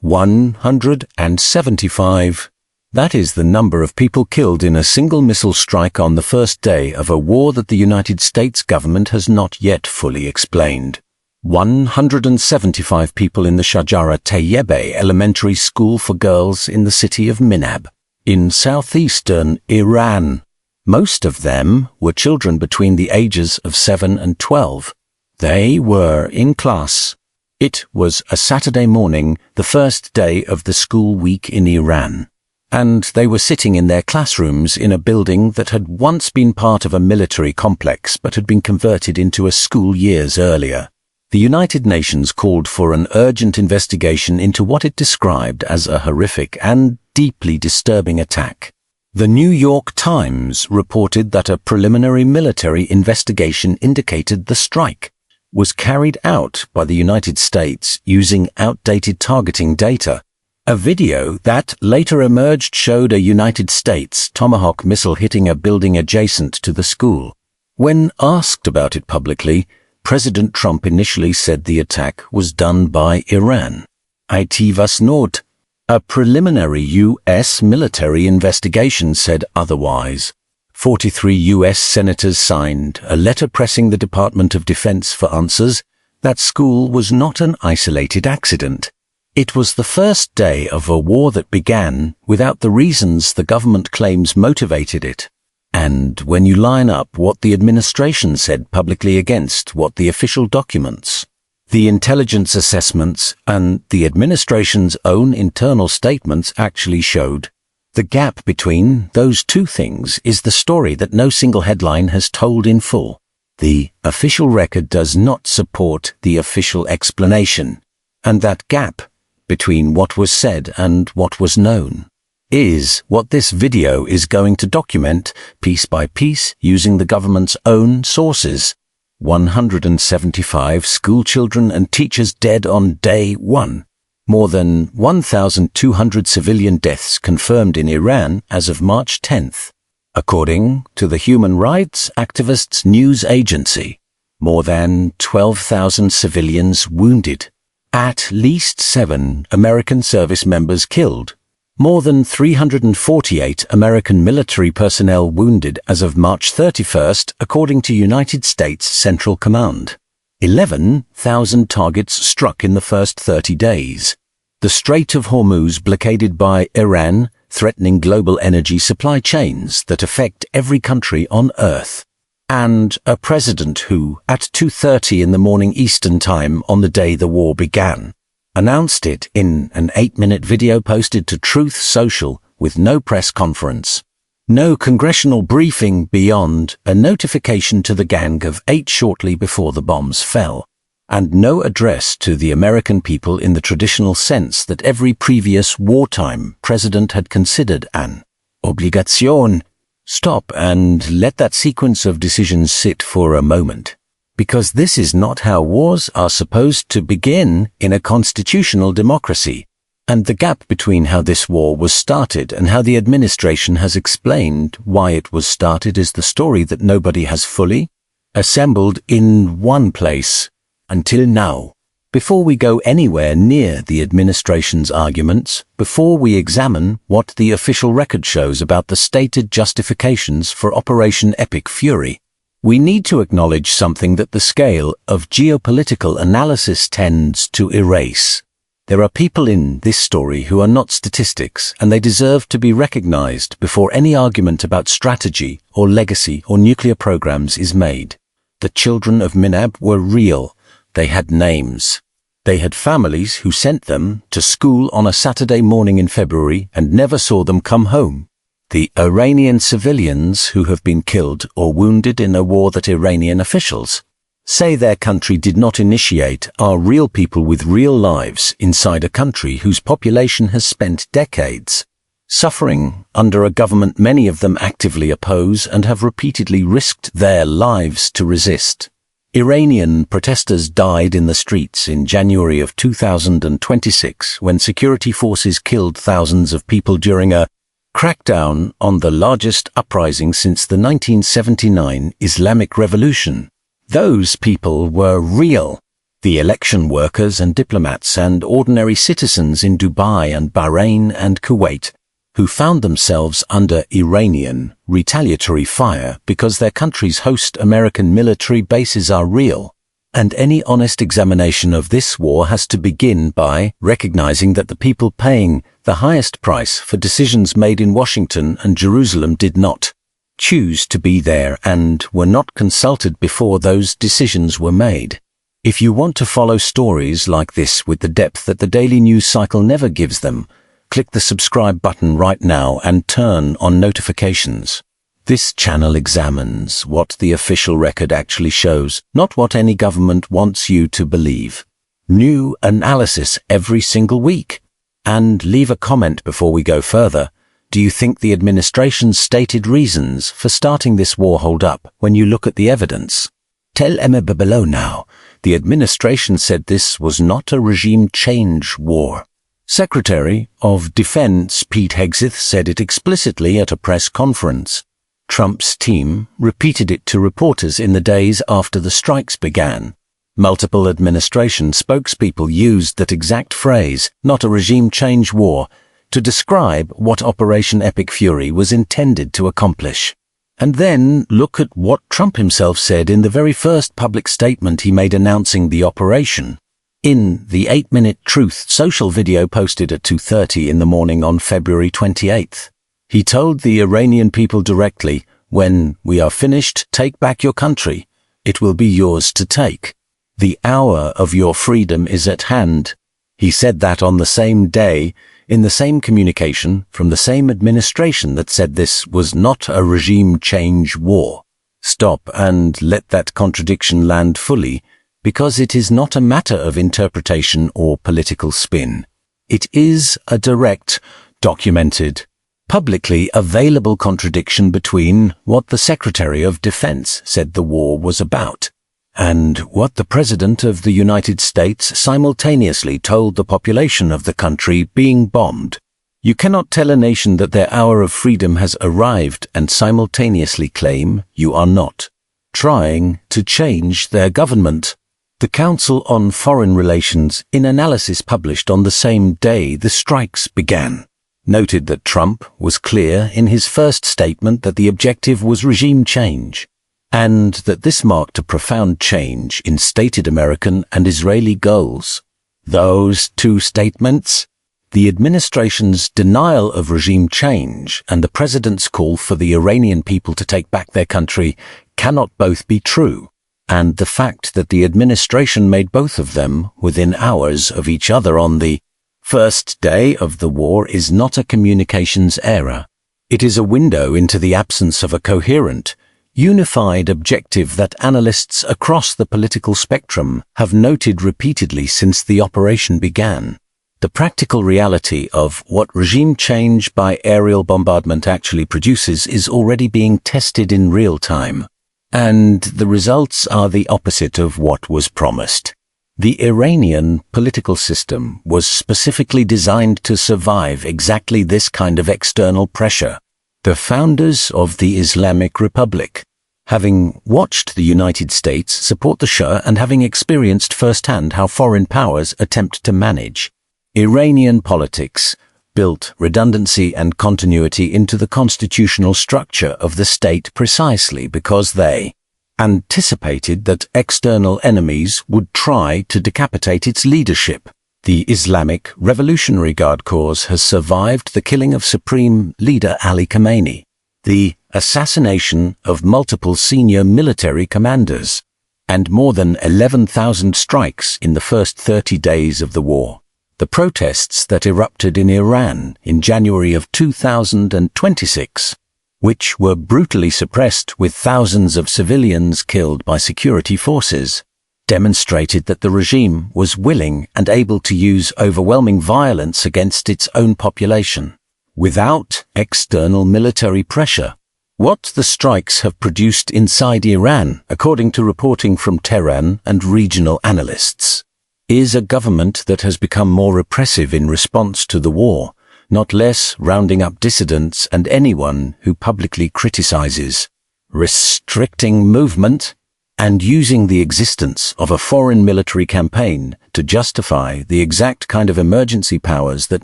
175. That is the number of people killed in a single missile strike on the first day of a war that the United States government has not yet fully explained. 175 people in the Shajarah Tayyebeh elementary school for girls in the city of Minab, in southeastern Iran. Most of them were children between the ages of 7 and 12. They were in class. It was a Saturday morning, the first day of the school week in Iran, and they were sitting in their classrooms in a building that had once been part of a military complex but had been converted into a school years earlier. The United Nations called for an urgent investigation into what it described as a horrific and deeply disturbing attack. The New York Times reported that a preliminary military investigation indicated the strike was carried out by the United States using outdated targeting data. A video that later emerged showed a United States Tomahawk missile hitting a building adjacent to the school. When asked about it publicly, President Trump initially said the attack was done by Iran. It was not. A preliminary U.S. military investigation said otherwise. 43 U.S. senators signed a letter pressing the Department of Defense for answers. That school was not an isolated accident. It was the first day of a war that began without the reasons the government claims motivated it. And when you line up what the administration said publicly against what the official documents, the intelligence assessments, and the administration's own internal statements actually showed, the gap between those two things is the story that no single headline has told in full. The official record does not support the official explanation, and that gap between what was said and what was known is what this video is going to document piece by piece using the government's own sources. 175 school children and teachers dead on day one. More than 1,200 civilian deaths confirmed in Iran as of March 10th. According to the human rights activists' news agency, more than 12,000 civilians wounded. At least 7 American service members killed. More than 348 American military personnel wounded as of March 31st, according to United States Central Command. 11,000 targets struck in the first 30 days. The Strait of Hormuz blockaded by Iran, threatening global energy supply chains that affect every country on Earth. And a president who, at 2:30 in the morning Eastern Time on the day the war began, announced it in an 8-minute video posted to Truth Social with no press conference. No congressional briefing beyond a notification to the Gang of 8 shortly before the bombs fell, and no address to the American people in the traditional sense that every previous wartime president had considered an obligation. Stop and let that sequence of decisions sit for a moment, because this is not how wars are supposed to begin in a constitutional democracy. And the gap between how this war was started and how the administration has explained why it was started is the story that nobody has fully assembled in one place until now. Before we go anywhere near the administration's arguments, before we examine what the official record shows about the stated justifications for Operation Epic Fury, we need to acknowledge something that the scale of geopolitical analysis tends to erase. There are people in this story who are not statistics, and they deserve to be recognized before any argument about strategy or legacy or nuclear programs is made. The children of Minab were real. They had names. They had families who sent them to school on a Saturday morning in February and never saw them come home. The Iranian civilians who have been killed or wounded in a war that Iranian officials say their country did not initiate are real people with real lives inside a country whose population has spent decades suffering under a government many of them actively oppose and have repeatedly risked their lives to resist. Iranian protesters died in the streets in January of 2026 when security forces killed thousands of people during a crackdown on the largest uprising since the 1979 Islamic Revolution. Those people were real. The election workers and diplomats and ordinary citizens in Dubai and Bahrain and Kuwait who found themselves under Iranian retaliatory fire because their countries host American military bases are real. And any honest examination of this war has to begin by recognizing that the people paying the highest price for decisions made in Washington and Jerusalem did not choose to be there and were not consulted before those decisions were made. If you want to follow stories like this with the depth that the daily news cycle never gives them, click the subscribe button right now and turn on notifications. This channel examines what the official record actually shows, not what any government wants you to believe. New analysis every single week. And leave a comment before we go further. Do you think the administration's stated reasons for starting this war hold up when you look at the evidence? Tell Emma below now. The administration said this was not a regime change war. Secretary of Defense Pete Hegseth said it explicitly at a press conference. Trump's team repeated it to reporters in the days after the strikes began. Multiple administration spokespeople used that exact phrase, not a regime change war, to describe what Operation Epic Fury was intended to accomplish. And then look at what Trump himself said in the very first public statement he made announcing the operation. In the 8-minute Truth social video posted at 2:30 in the morning on February 28th, he told the Iranian people directly, "When we are finished, take back your country. It will be yours to take. The hour of your freedom is at hand." He said that on the same day, in the same communication from the same administration that said this was not a regime change war. Stop and let that contradiction land fully, because it is not a matter of interpretation or political spin. It is a direct, documented, publicly available contradiction between what the Secretary of Defense said the war was about and what the President of the United States simultaneously told the population of the country being bombed. You cannot tell a nation that their hour of freedom has arrived and simultaneously claim you are not trying to change their government. The Council on Foreign Relations, in analysis published on the same day the strikes began, noted that Trump was clear in his first statement that the objective was regime change, and that this marked a profound change in stated American and Israeli goals. Those two statements, the administration's denial of regime change and the president's call for the Iranian people to take back their country, cannot both be true, and the fact that the administration made both of them within hours of each other on the first day of the war is not a communications error. It is a window into the absence of a coherent, unified objective that analysts across the political spectrum have noted repeatedly since the operation began. The practical reality of what regime change by aerial bombardment actually produces is already being tested in real time, and the results are the opposite of what was promised. The Iranian political system was specifically designed to survive exactly this kind of external pressure. The founders of the Islamic Republic, having watched the United States support the Shah and having experienced firsthand how foreign powers attempt to manage Iranian politics, built redundancy and continuity into the constitutional structure of the state precisely because they anticipated that external enemies would try to decapitate its leadership. The Islamic Revolutionary Guard Corps has survived the killing of Supreme Leader Ali Khamenei, the assassination of multiple senior military commanders, and more than 11,000 strikes in the first 30 days of the war. The protests that erupted in Iran in January of 2026, which were brutally suppressed with thousands of civilians killed by security forces, demonstrated that the regime was willing and able to use overwhelming violence against its own population, without external military pressure. What the strikes have produced inside Iran, according to reporting from Tehran and regional analysts, is a government that has become more repressive in response to the war, not less, rounding up dissidents and anyone who publicly criticizes, restricting movement, and using the existence of a foreign military campaign to justify the exact kind of emergency powers that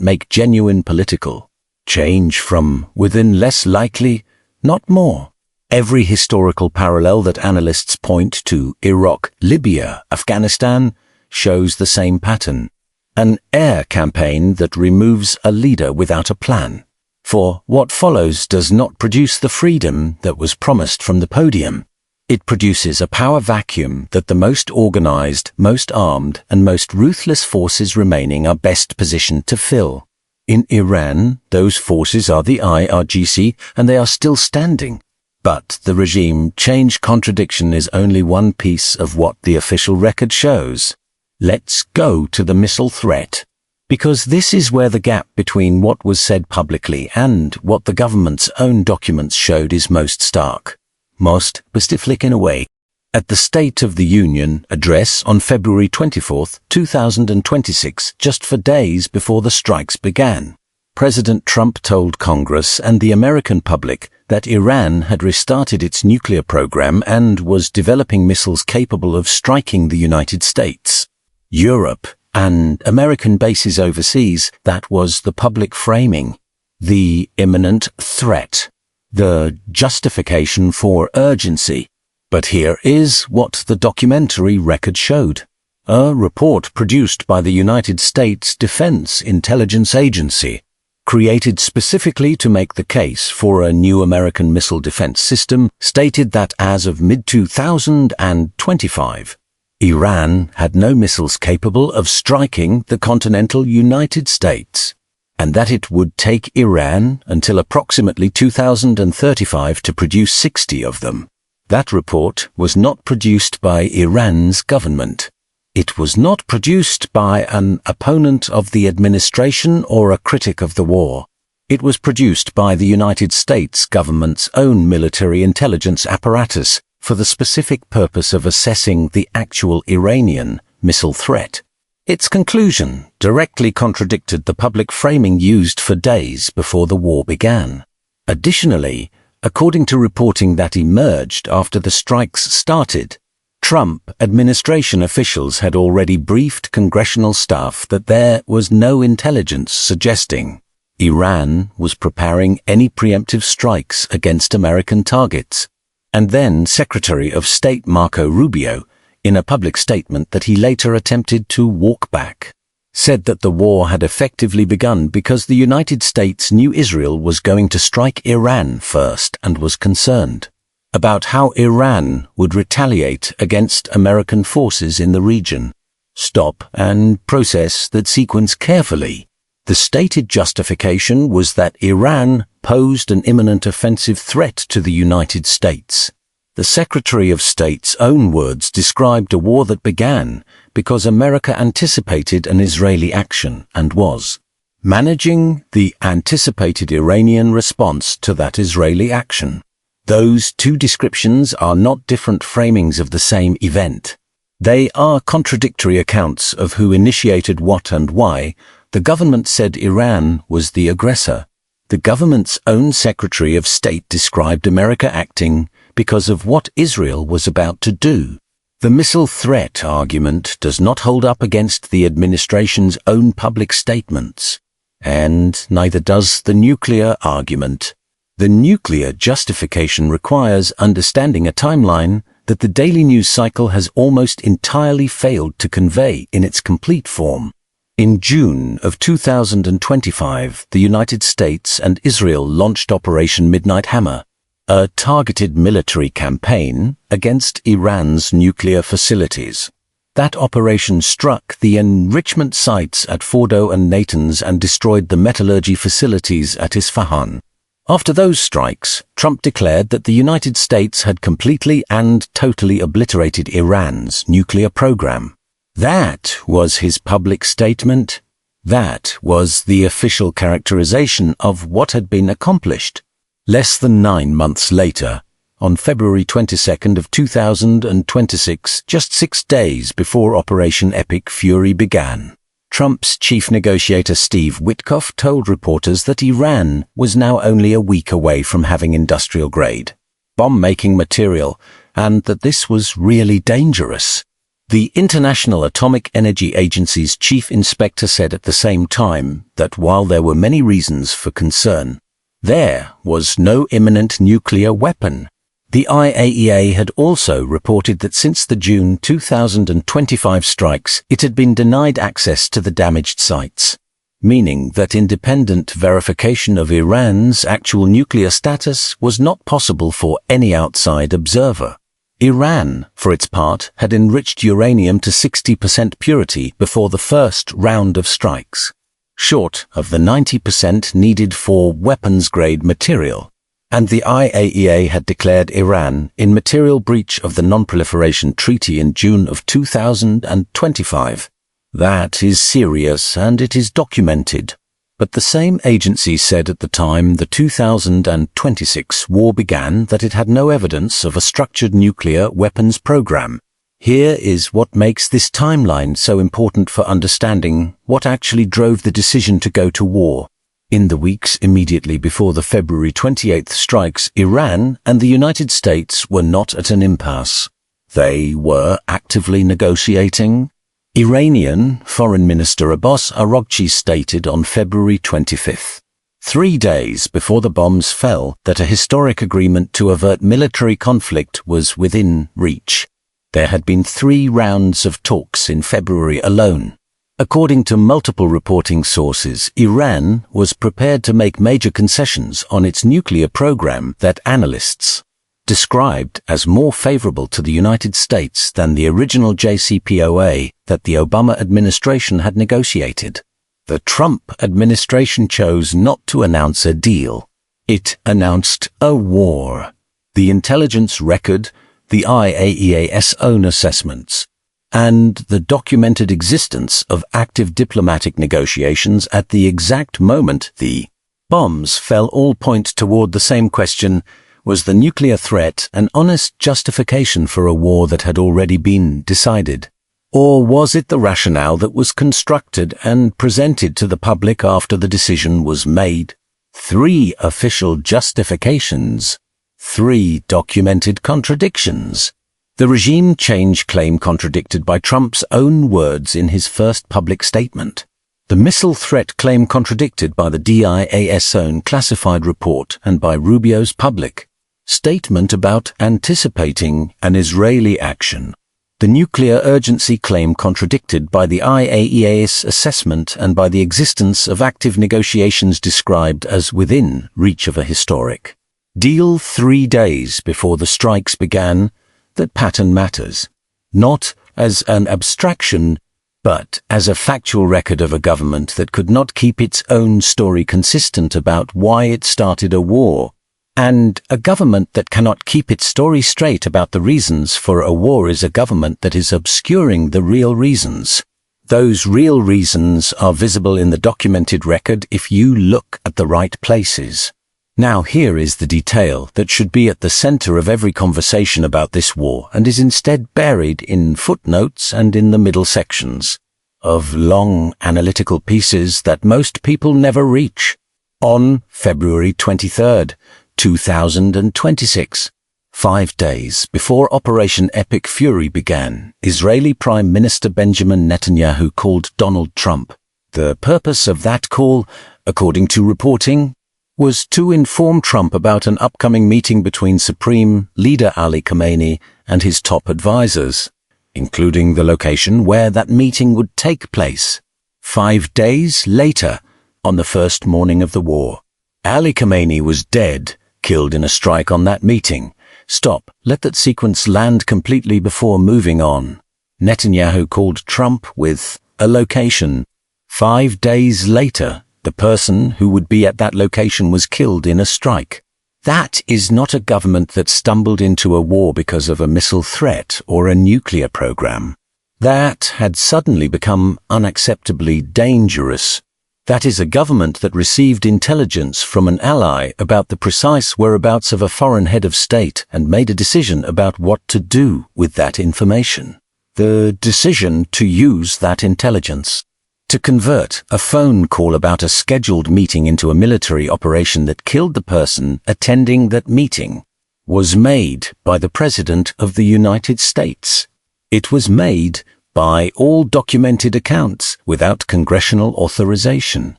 make genuine political change from within less likely, not more. Every historical parallel that analysts point to, Iraq, Libya, Afghanistan, shows the same pattern. An air campaign that removes a leader without a plan. For what follows does not produce the freedom that was promised from the podium. It produces a power vacuum that the most organized, most armed, and most ruthless forces remaining are best positioned to fill. In Iran, those forces are the IRGC, and they are still standing. But the regime change contradiction is only one piece of what the official record shows. Let's go to the missile threat. Because this is where the gap between what was said publicly and what the government's own documents showed is most stark. Most specific in a way. At the State of the Union address on February 24, 2026, just for days before the strikes began, President Trump told Congress and the American public that Iran had restarted its nuclear program and was developing missiles capable of striking the United States, Europe, and American bases overseas. That was the public framing, the imminent threat, the justification for urgency. But here is what the documentary record showed. A report produced by the United States Defense Intelligence Agency, created specifically to make the case for a new American missile defense system, stated that as of mid-2025, Iran had no missiles capable of striking the continental United States, and that it would take Iran until approximately 2035 to produce 60 of them. That report was not produced by Iran's government. It was not produced by an opponent of the administration or a critic of the war. It was produced by the United States government's own military intelligence apparatus for the specific purpose of assessing the actual Iranian missile threat. Its conclusion directly contradicted the public framing used for days before the war began. Additionally, according to reporting that emerged after the strikes started, Trump administration officials had already briefed congressional staff that there was no intelligence suggesting Iran was preparing any preemptive strikes against American targets. And then Secretary of State Marco Rubio, in a public statement that he later attempted to walk back, said that the war had effectively begun because the United States knew Israel was going to strike Iran first and was concerned about how Iran would retaliate against American forces in the region. Stop and process that sequence carefully. The stated justification was that Iran posed an imminent offensive threat to the United States. The Secretary of State's own words described a war that began because America anticipated an Israeli action and was managing the anticipated Iranian response to that Israeli action. Those two descriptions are not different framings of the same event. They are contradictory accounts of who initiated what and why. The government said Iran was the aggressor. The government's own Secretary of State described America acting because of what Israel was about to do. The missile threat argument does not hold up against the administration's own public statements, and neither does the nuclear argument. The nuclear justification requires understanding a timeline that the daily news cycle has almost entirely failed to convey in its complete form. In June of 2025, the United States and Israel launched Operation Midnight Hammer, a targeted military campaign against Iran's nuclear facilities. That operation struck the enrichment sites at Fordo and Natanz and destroyed the metallurgy facilities at Isfahan. After those strikes, Trump declared that the United States had completely and totally obliterated Iran's nuclear program. That was his public statement. That was the official characterization of what had been accomplished. Less than 9 months later, on February 22nd of 2026, just 6 days before Operation Epic Fury began, Trump's chief negotiator Steve Witkoff told reporters that Iran was now only a week away from having industrial-grade bomb-making material and that this was really dangerous. The International Atomic Energy Agency's chief inspector said at the same time that while there were many reasons for concern, there was no imminent nuclear weapon. The IAEA had also reported that since the June 2025 strikes, it had been denied access to the damaged sites, meaning that independent verification of Iran's actual nuclear status was not possible for any outside observer. Iran, for its part, had enriched uranium to 60% purity before the first round of strikes, short of the 90% needed for weapons-grade material, and the IAEA had declared Iran in material breach of the Non-Proliferation Treaty in June of 2025. That is serious, and it is documented. But the same agency said at the time the 2026 war began that it had no evidence of a structured nuclear weapons program. Here is what makes this timeline so important for understanding what actually drove the decision to go to war. In the weeks immediately before the February 28th strikes, Iran and the United States were not at an impasse. They were actively negotiating. Iranian Foreign Minister Abbas Araghchi stated on February 25th, 3 days before the bombs fell, that a historic agreement to avert military conflict was within reach. There had been 3 rounds of talks in February alone. According to multiple reporting sources, Iran was prepared to make major concessions on its nuclear program that analysts described as more favorable to the United States than the original JCPOA that the Obama administration had negotiated. The Trump administration chose not to announce a deal. It announced a war. The intelligence record, the IAEA's own assessments, and the documented existence of active diplomatic negotiations at the exact moment the bombs fell all point toward the same question: was the nuclear threat an honest justification for a war that had already been decided? Or was it the rationale that was constructed and presented to the public after the decision was made? 3 official justifications, 3 documented contradictions. The regime change claim contradicted by Trump's own words in his first public statement. The missile threat claim contradicted by the DIA's own classified report and by Rubio's public statement about anticipating an Israeli action. The nuclear urgency claim contradicted by the IAEA's assessment and by the existence of active negotiations described as within reach of a historic deal 3 days before the strikes began. That pattern matters, not as an abstraction, but as a factual record of a government that could not keep its own story consistent about why it started a war. And a government that cannot keep its story straight about the reasons for a war is a government that is obscuring the real reasons. Those real reasons are visible in the documented record if you look at the right places. Now here is the detail that should be at the center of every conversation about this war and is instead buried in footnotes and in the middle sections of long analytical pieces that most people never reach. On February 23rd, 2026, 5 days before Operation Epic Fury began, Israeli Prime Minister Benjamin Netanyahu called Donald Trump. The purpose of that call, according to reporting, was to inform Trump about an upcoming meeting between Supreme Leader Ali Khamenei and his top advisors, including the location where that meeting would take place. 5 days later, on the first morning of the war, Ali Khamenei was dead, killed in a strike on that meeting. Stop, let that sequence land completely before moving on. Netanyahu called Trump with a location. 5 days later, the person who would be at that location was killed in a strike. That is not a government that stumbled into a war because of a missile threat or a nuclear program. That had suddenly become unacceptably dangerous. That is a government that received intelligence from an ally about the precise whereabouts of a foreign head of state and made a decision about what to do with that information. The decision to use that intelligence to convert a phone call about a scheduled meeting into a military operation that killed the person attending that meeting. was made by the President of the United States. It was made by all documented accounts without congressional authorization,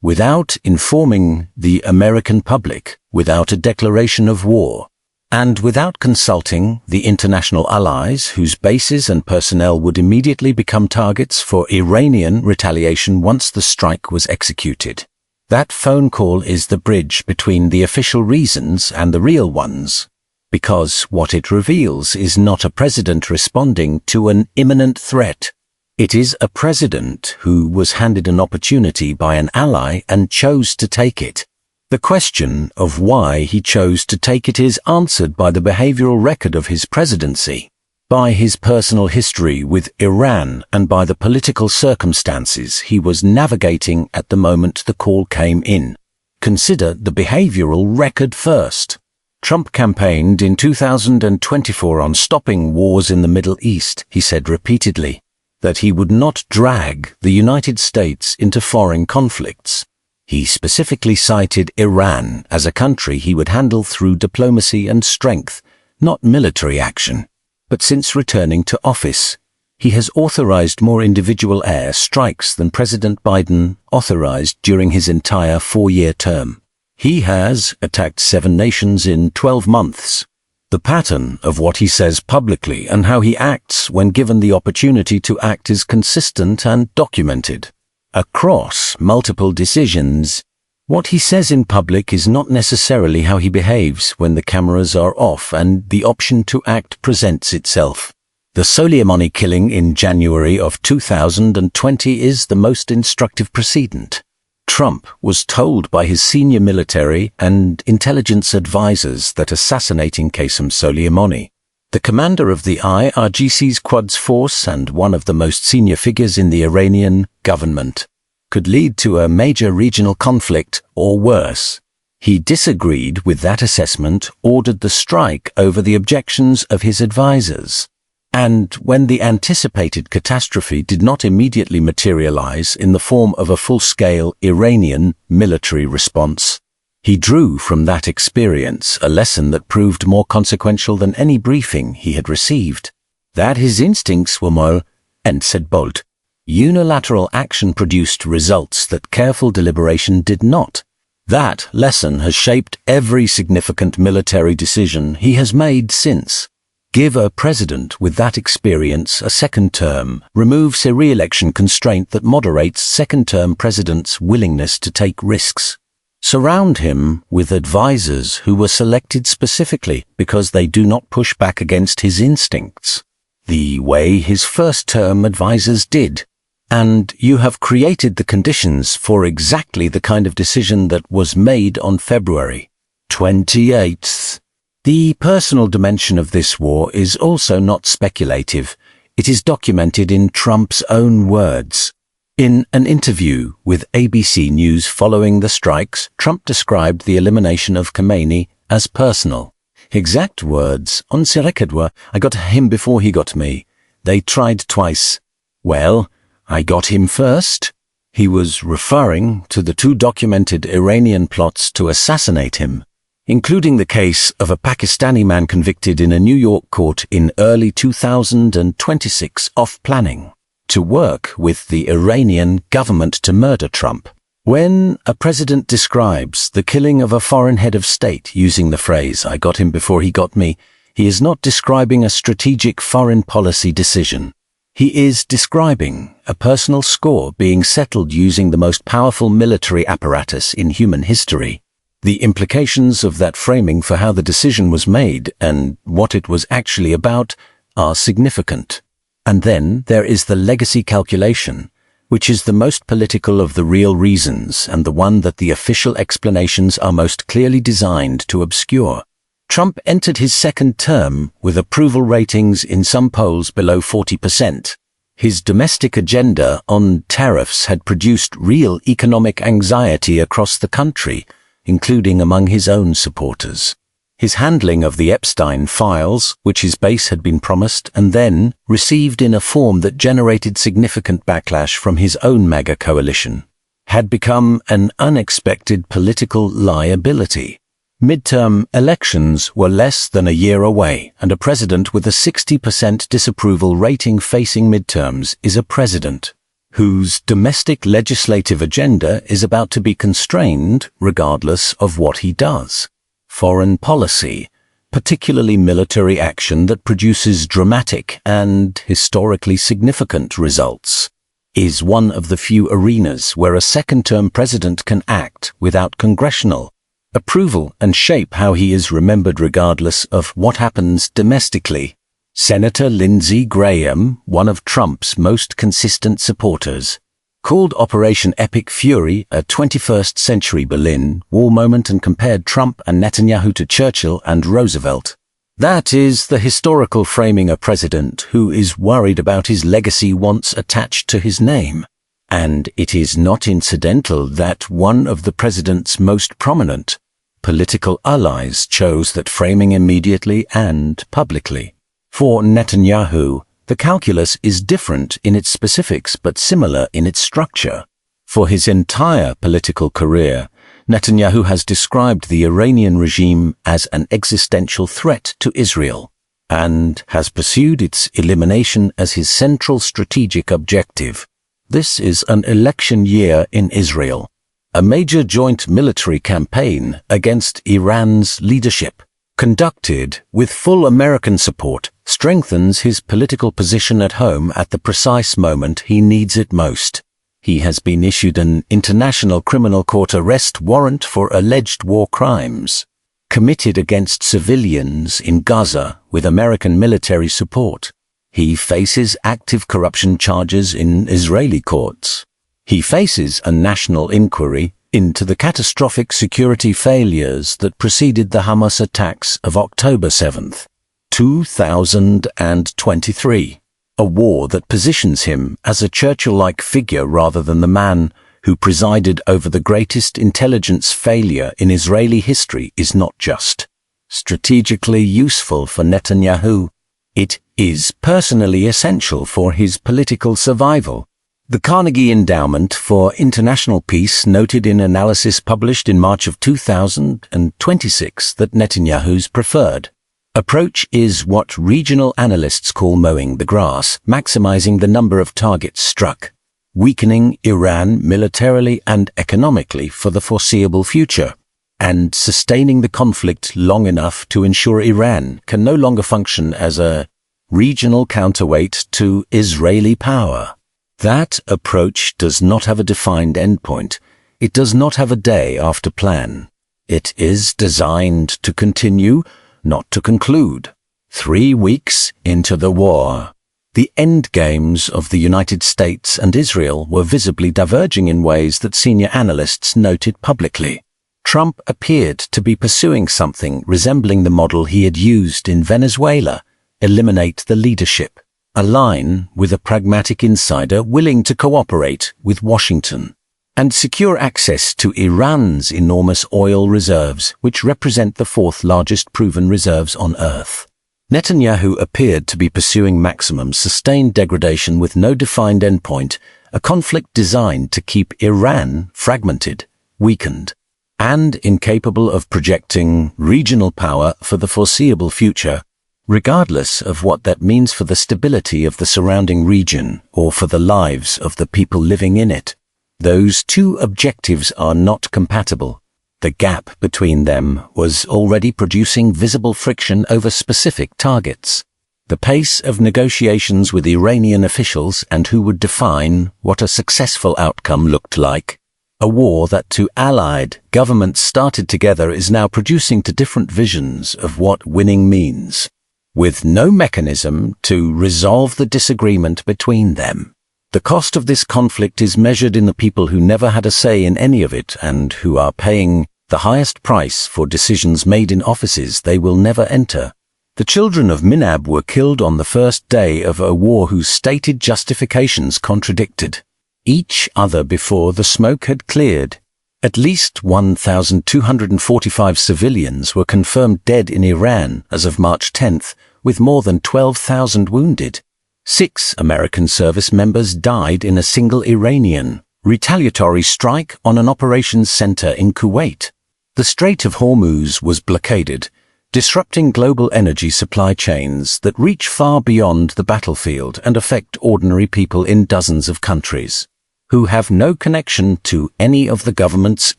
without informing the American public, without a declaration of war, and without consulting the international allies whose bases and personnel would immediately become targets for Iranian retaliation once the strike was executed. That phone call is the bridge between the official reasons and the real ones, because what it reveals is not a president responding to an imminent threat. It is a president who was handed an opportunity by an ally and chose to take it. The question of why he chose to take it is answered by the behavioral record of his presidency, by his personal history with Iran, and by the political circumstances he was navigating at the moment the call came in. Consider the behavioral record first. Trump campaigned in 2024 on stopping wars in the Middle East. He said repeatedly that he would not drag the United States into foreign conflicts. He specifically cited Iran as a country he would handle through diplomacy and strength, not military action. But since returning to office, he has authorized more individual air strikes than President Biden authorized during his entire 4-year term. He has attacked 7 nations in 12 months. The pattern of what he says publicly and how he acts when given the opportunity to act is consistent and documented. Across multiple decisions, what he says in public is not necessarily how he behaves when the cameras are off and the option to act presents itself. The Soleimani killing in January of 2020 is the most instructive precedent. Trump was told by his senior military and intelligence advisors that assassinating Qasem Soleimani, the commander of the IRGC's Quds Force and one of the most senior figures in the Iranian government, could lead to a major regional conflict or worse. He disagreed with that assessment, ordered the strike over the objections of his advisors. And when the anticipated catastrophe did not immediately materialize in the form of a full-scale Iranian military response, he drew from that experience a lesson that proved more consequential than any briefing he had received. That his instincts were more, and said bold. Unilateral action produced results that careful deliberation did not. That lesson has shaped every significant military decision he has made since. Give a president with that experience a second term, removes a re-election constraint that moderates second-term presidents' willingness to take risks. Surround him with advisors who were selected specifically because they do not push back against his instincts, the way his first-term advisors did. And you have created the conditions for exactly the kind of decision that was made on February 28th. The personal dimension of this war is also not speculative. It is documented in Trump's own words. In an interview with ABC News following the strikes, Trump described the elimination of Khomeini as personal. Exact words on the record were, "I got him before he got me. They tried twice. Well, I got him first." He was referring to the 2 documented Iranian plots to assassinate him, including the case of a Pakistani man convicted in a New York court in early 2026 of planning to work with the Iranian government to murder Trump. When a president describes the killing of a foreign head of state using the phrase, "I got him before he got me," he is not describing a strategic foreign policy decision. He is describing a personal score being settled using the most powerful military apparatus in human history. The implications of that framing for how the decision was made and what it was actually about are significant. And then there is the legacy calculation, which is the most political of the real reasons and the one that the official explanations are most clearly designed to obscure. Trump entered his second term with approval ratings in some polls below 40%. His domestic agenda on tariffs had produced real economic anxiety across the country, including among his own supporters. His handling of the Epstein files, which his base had been promised and then received in a form that generated significant backlash from his own MAGA coalition, had become an unexpected political liability. Midterm elections were less than a year away, and a president with a 60% disapproval rating facing midterms is a president whose domestic legislative agenda is about to be constrained regardless of what he does. Foreign policy, particularly military action that produces dramatic and historically significant results, is one of the few arenas where a second-term president can act without congressional approval and shape how he is remembered regardless of what happens domestically. Senator Lindsey Graham, one of Trump's most consistent supporters, called Operation Epic Fury a 21st century Berlin Wall moment and compared Trump and Netanyahu to Churchill and Roosevelt. That is the historical framing a president who is worried about his legacy wants attached to his name. And it is not incidental that one of the president's most prominent political allies chose that framing immediately and publicly. For Netanyahu, the calculus is different in its specifics but similar in its structure. For his entire political career, Netanyahu has described the Iranian regime as an existential threat to Israel and has pursued its elimination as his central strategic objective. This is an election year in Israel, a major joint military campaign against Iran's leadership, conducted with full American support, strengthens his political position at home at the precise moment he needs it most. He has been issued an International Criminal Court arrest warrant for alleged war crimes committed against civilians in Gaza with American military support. He faces active corruption charges in Israeli courts. He faces a national inquiry into the catastrophic security failures that preceded the Hamas attacks of October 7th, 2023. A war that positions him as a Churchill-like figure rather than the man who presided over the greatest intelligence failure in Israeli history is not just strategically useful for Netanyahu. It is personally essential for his political survival. The Carnegie Endowment for International Peace noted in analysis published in March of 2026 that Netanyahu's preferred approach is what regional analysts call mowing the grass, maximizing the number of targets struck, weakening Iran militarily and economically for the foreseeable future, and sustaining the conflict long enough to ensure Iran can no longer function as a regional counterweight to Israeli power. That approach does not have a defined endpoint. It does not have a day after plan. It is designed to continue, not to conclude. 3 weeks into the war, the endgames of the United States and Israel were visibly diverging in ways that senior analysts noted publicly. Trump appeared to be pursuing something resembling the model he had used in Venezuela: eliminate the leadership, align with a pragmatic insider willing to cooperate with Washington, and secure access to Iran's enormous oil reserves, which represent the 4th largest proven reserves on Earth. Netanyahu appeared to be pursuing maximum sustained degradation with no defined endpoint, a conflict designed to keep Iran fragmented, weakened, and incapable of projecting regional power for the foreseeable future, regardless of what that means for the stability of the surrounding region or for the lives of the people living in it. Those two objectives are not compatible. The gap between them was already producing visible friction over specific targets. The pace of negotiations with Iranian officials and who would define what a successful outcome looked like. A war that two allied governments started together is now producing two different visions of what winning means, with no mechanism to resolve the disagreement between them. The cost of this conflict is measured in the people who never had a say in any of it and who are paying the highest price for decisions made in offices they will never enter. The children of Minab were killed on the first day of a war whose stated justifications contradicted each other before the smoke had cleared. At least 1,245 civilians were confirmed dead in Iran as of March 10th, with more than 12,000 wounded. 6 American service members died in a single Iranian retaliatory strike on an operations center in Kuwait. The Strait of Hormuz was blockaded, disrupting global energy supply chains that reach far beyond the battlefield and affect ordinary people in dozens of countries, who have no connection to any of the governments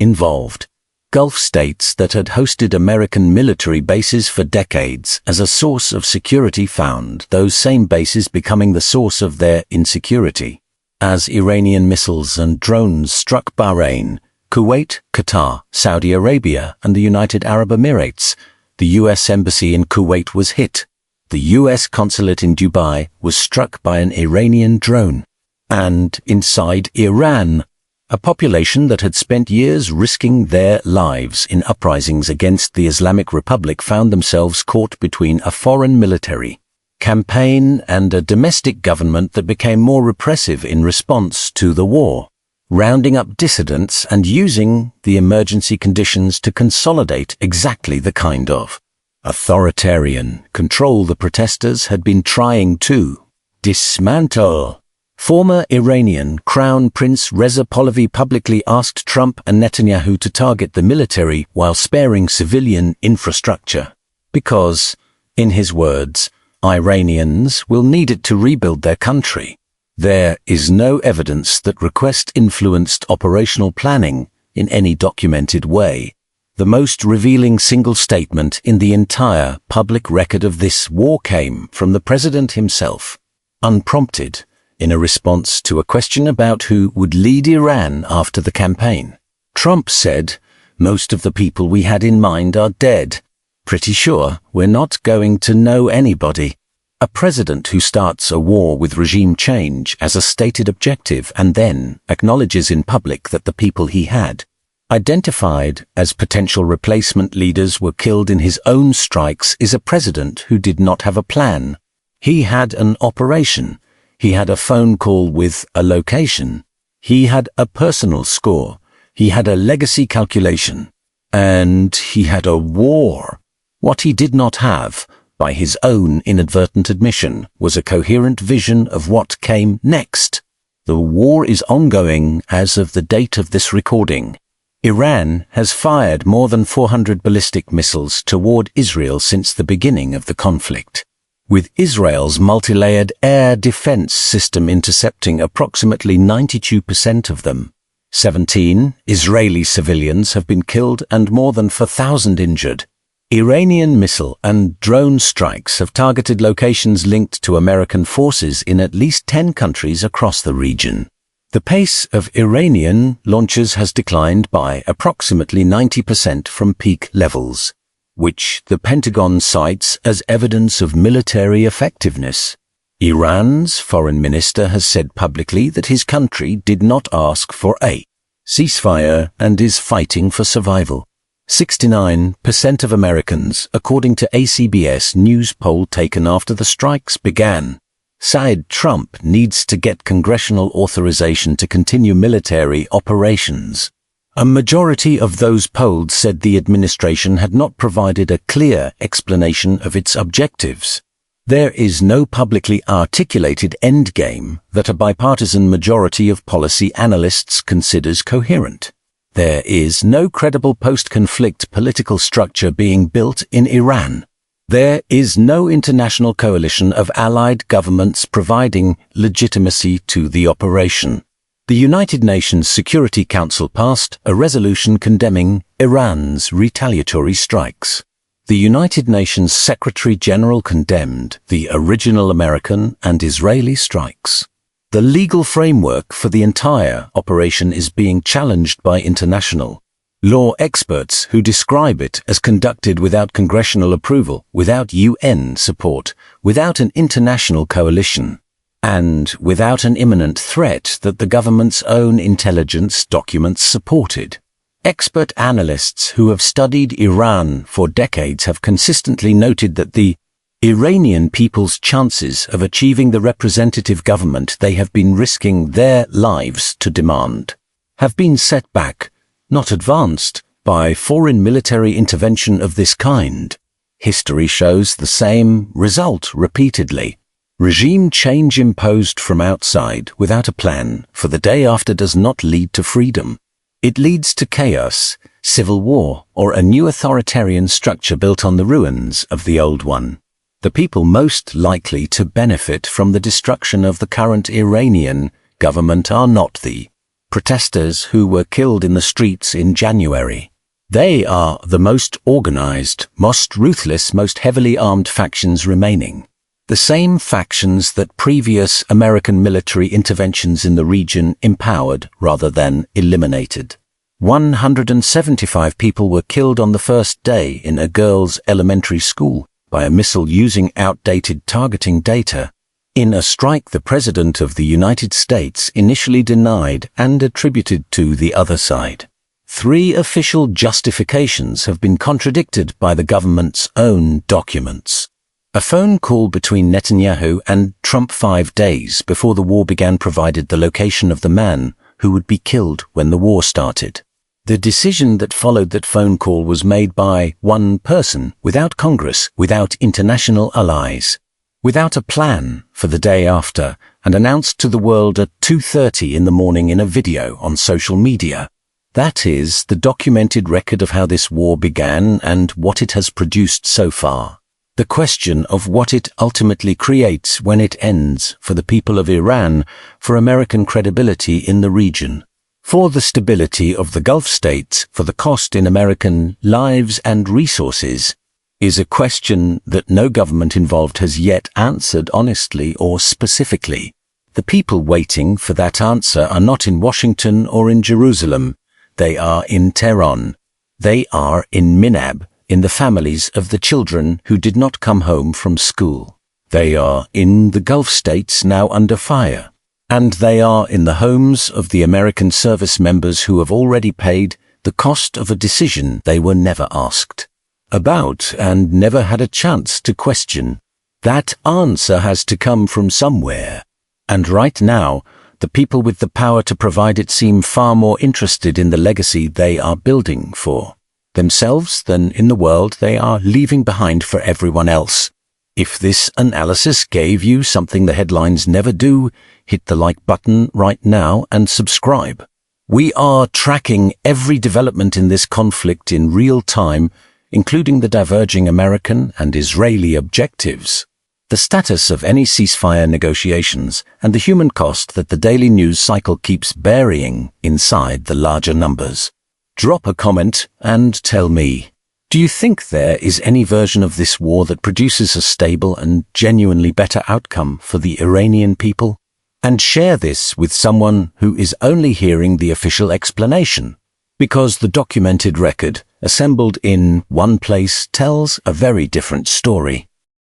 involved. Gulf states that had hosted American military bases for decades as a source of security found those same bases becoming the source of their insecurity. As Iranian missiles and drones struck Bahrain, Kuwait, Qatar, Saudi Arabia, and the United Arab Emirates, the U.S. Embassy in Kuwait was hit. The U.S. consulate in Dubai was struck by an Iranian drone. And inside Iran, a population that had spent years risking their lives in uprisings against the Islamic Republic found themselves caught between a foreign military campaign and a domestic government that became more repressive in response to the war, rounding up dissidents and using the emergency conditions to consolidate exactly the kind of authoritarian control the protesters had been trying to dismantle. Former Iranian Crown Prince Reza Pahlavi publicly asked Trump and Netanyahu to target the military while sparing civilian infrastructure, because, in his words, Iranians will need it to rebuild their country. There is no evidence that request influenced operational planning in any documented way. The most revealing single statement in the entire public record of this war came from the president himself, unprompted, in a response to a question about who would lead Iran after the campaign. Trump said, "Most of the people we had in mind are dead. Pretty sure we're not going to know anybody." A president who starts a war with regime change as a stated objective and then acknowledges in public that the people he had identified as potential replacement leaders were killed in his own strikes is a president who did not have a plan. He had an operation. He had a phone call with a location. He had a personal score. He had a legacy calculation. And he had a war. What he did not have, by his own inadvertent admission, was a coherent vision of what came next. The war is ongoing as of the date of this recording. Iran has fired more than 400 ballistic missiles toward Israel since the beginning of the conflict, with Israel's multi-layered air defense system intercepting approximately 92% of them. 17 Israeli civilians have been killed and more than 4,000 injured. Iranian missile and drone strikes have targeted locations linked to American forces in at least 10 countries across the region. The pace of Iranian launches has declined by approximately 90% from peak levels, which the Pentagon cites as evidence of military effectiveness. Iran's foreign minister has said publicly that his country did not ask for a ceasefire and is fighting for survival. 69% of Americans, according to a CBS News poll taken after the strikes began, said Trump needs to get congressional authorization to continue military operations. A majority of those polled said the administration had not provided a clear explanation of its objectives. There is no publicly articulated endgame that a bipartisan majority of policy analysts considers coherent. There is no credible post-conflict political structure being built in Iran. There is no international coalition of allied governments providing legitimacy to the operation. The United Nations Security Council passed a resolution condemning Iran's retaliatory strikes. The United Nations Secretary-General condemned the original American and Israeli strikes. The legal framework for the entire operation is being challenged by international law experts who describe it as conducted without congressional approval, without UN support, without an international coalition, and without an imminent threat that the government's own intelligence documents supported. Expert analysts who have studied Iran for decades have consistently noted that the Iranian people's chances of achieving the representative government they have been risking their lives to demand have been set back, not advanced, by foreign military intervention of this kind. History shows the same result repeatedly. Regime change imposed from outside without a plan for the day after does not lead to freedom. It leads to chaos, civil war, or a new authoritarian structure built on the ruins of the old one. The people most likely to benefit from the destruction of the current Iranian government are not the protesters who were killed in the streets in January. They are the most organized, most ruthless, most heavily armed factions remaining. The same factions that previous American military interventions in the region empowered rather than eliminated. 175 people were killed on the first day in a girls' elementary school by a missile using outdated targeting data. In a strike the President of the United States initially denied and attributed to the other side. 3 official justifications have been contradicted by the government's own documents. A phone call between Netanyahu and Trump 5 days before the war began provided the location of the man who would be killed when the war started. The decision that followed that phone call was made by one person, without Congress, without international allies, without a plan for the day after, and announced to the world at 2:30 in the morning in a video on social media. That is the documented record of how this war began and what it has produced so far. The question of what it ultimately creates when it ends for the people of Iran, for American credibility in the region, for the stability of the Gulf states, for the cost in American lives and resources, is a question that no government involved has yet answered honestly or specifically. The people waiting for that answer are not in Washington or in Jerusalem. They are in Tehran. They are in Minab, in the families of the children who did not come home from school. They are in the Gulf states now under fire. And they are in the homes of the American service members who have already paid the cost of a decision they were never asked about and never had a chance to question. That answer has to come from somewhere. And right now, the people with the power to provide it seem far more interested in the legacy they are building for themselves than in the world they are leaving behind for everyone else. If this analysis gave you something the headlines never do, hit the like button right now and subscribe. We are tracking every development in this conflict in real time, including the diverging American and Israeli objectives, the status of any ceasefire negotiations, and the human cost that the daily news cycle keeps burying inside the larger numbers. Drop a comment and tell me, do you think there is any version of this war that produces a stable and genuinely better outcome for the Iranian people? And share this with someone who is only hearing the official explanation, because the documented record assembled in one place tells a very different story.